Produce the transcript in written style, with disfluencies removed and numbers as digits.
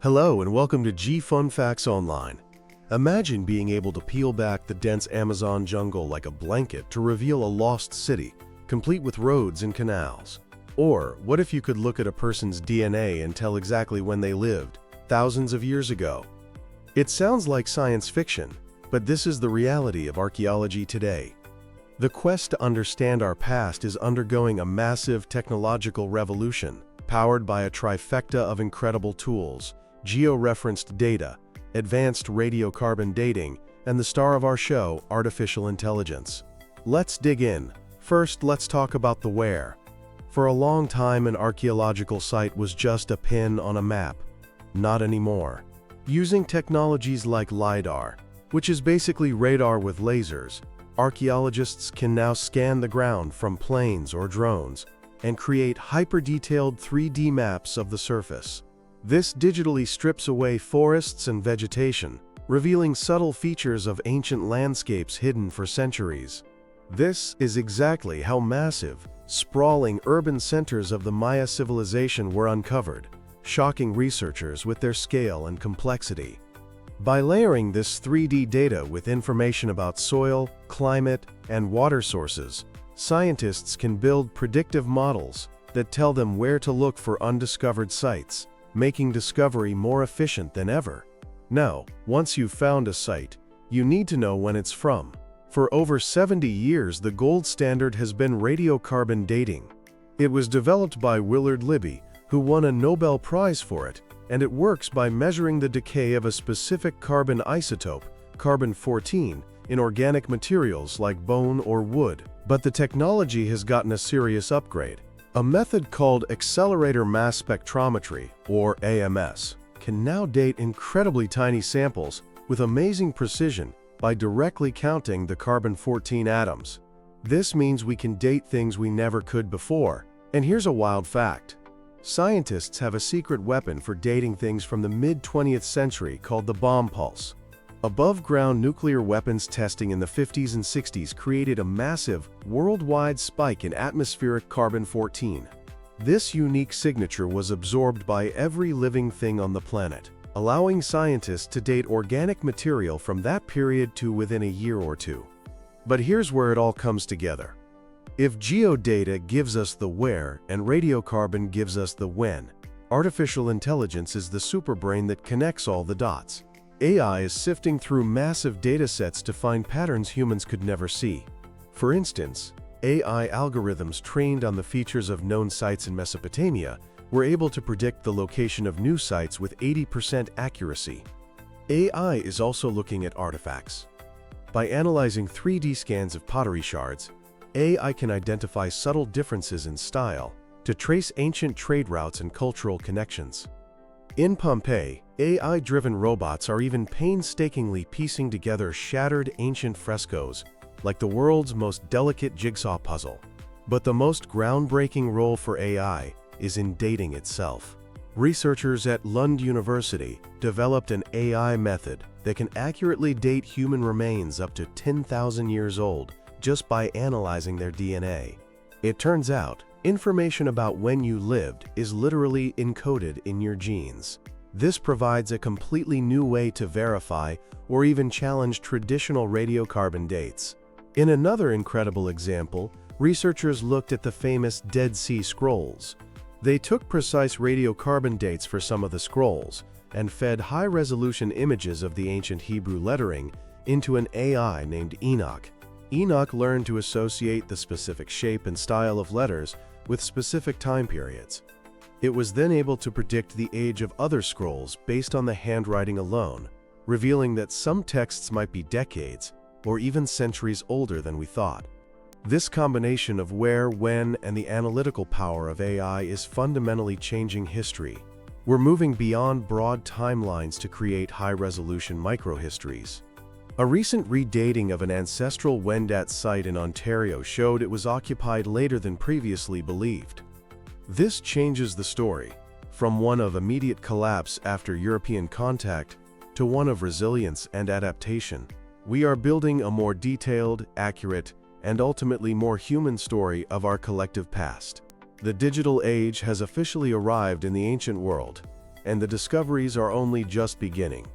Hello and welcome to G Fun Facts Online. Imagine being able to peel back the dense Amazon jungle like a blanket to reveal a lost city, complete with roads and canals. Or what if you could look at a person's DNA and tell exactly when they lived, thousands of years ago? It sounds like science fiction, but this is the reality of archaeology today. The quest to understand our past is undergoing a massive technological revolution, powered by a trifecta of incredible tools: geo-referenced data, advanced radiocarbon dating, and the star of our show, artificial intelligence. Let's dig in. First, let's talk about the where. For a long time, an archaeological site was just a pin on a map. Not anymore. Using technologies like LiDAR, which is basically radar with lasers, archaeologists can now scan the ground from planes or drones and create hyper-detailed 3D maps of the surface. This digitally strips away forests and vegetation, revealing subtle features of ancient landscapes hidden for centuries. This is exactly how massive, sprawling urban centers of the Maya civilization were uncovered, shocking researchers with their scale and complexity. By layering this 3D data with information about soil, climate, and water sources, scientists can build predictive models that tell them where to look for undiscovered sites, making discovery more efficient than ever. Now, once you've found a site, you need to know when it's from. For over 70 years, the gold standard has been radiocarbon dating. It was developed by Willard Libby, who won a Nobel Prize for it, and it works by measuring the decay of a specific carbon isotope, carbon-14, in organic materials like bone or wood. But the technology has gotten a serious upgrade. A method called accelerator mass spectrometry, or AMS, can now date incredibly tiny samples with amazing precision by directly counting the carbon-14 atoms. This means we can date things we never could before. And here's a wild fact. Scientists have a secret weapon for dating things from the mid-20th century called the bomb pulse. Above-ground nuclear weapons testing in the 50s and 60s created a massive, worldwide spike in atmospheric carbon-14. This unique signature was absorbed by every living thing on the planet, allowing scientists to date organic material from that period to within a year or two. But here's where it all comes together. If geodata gives us the where and radiocarbon gives us the when, artificial intelligence is the superbrain that connects all the dots. AI is sifting through massive datasets to find patterns humans could never see. For instance, AI algorithms trained on the features of known sites in Mesopotamia were able to predict the location of new sites with 80% accuracy. AI is also looking at artifacts. By analyzing 3D scans of pottery shards, AI can identify subtle differences in style to trace ancient trade routes and cultural connections. In Pompeii, AI-driven robots are even painstakingly piecing together shattered ancient frescoes, like the world's most delicate jigsaw puzzle. But the most groundbreaking role for AI is in dating itself. Researchers at Lund University developed an AI method that can accurately date human remains up to 10,000 years old just by analyzing their DNA. It turns out, information about when you lived is literally encoded in your genes. This provides a completely new way to verify or even challenge traditional radiocarbon dates. In another incredible example, researchers looked at the famous Dead Sea Scrolls. They took precise radiocarbon dates for some of the scrolls and fed high-resolution images of the ancient Hebrew lettering into an AI named Enoch. Enoch learned to associate the specific shape and style of letters with specific time periods. It was then able to predict the age of other scrolls based on the handwriting alone, revealing that some texts might be decades or even centuries older than we thought. This combination of where, when, and the analytical power of AI is fundamentally changing history. We're moving beyond broad timelines to create high-resolution microhistories. A recent redating of an ancestral Wendat site in Ontario showed it was occupied later than previously believed. This changes the story, from one of immediate collapse after European contact to one of resilience and adaptation. We are building a more detailed, accurate, and ultimately more human story of our collective past. The digital age has officially arrived in the ancient world, and the discoveries are only just beginning.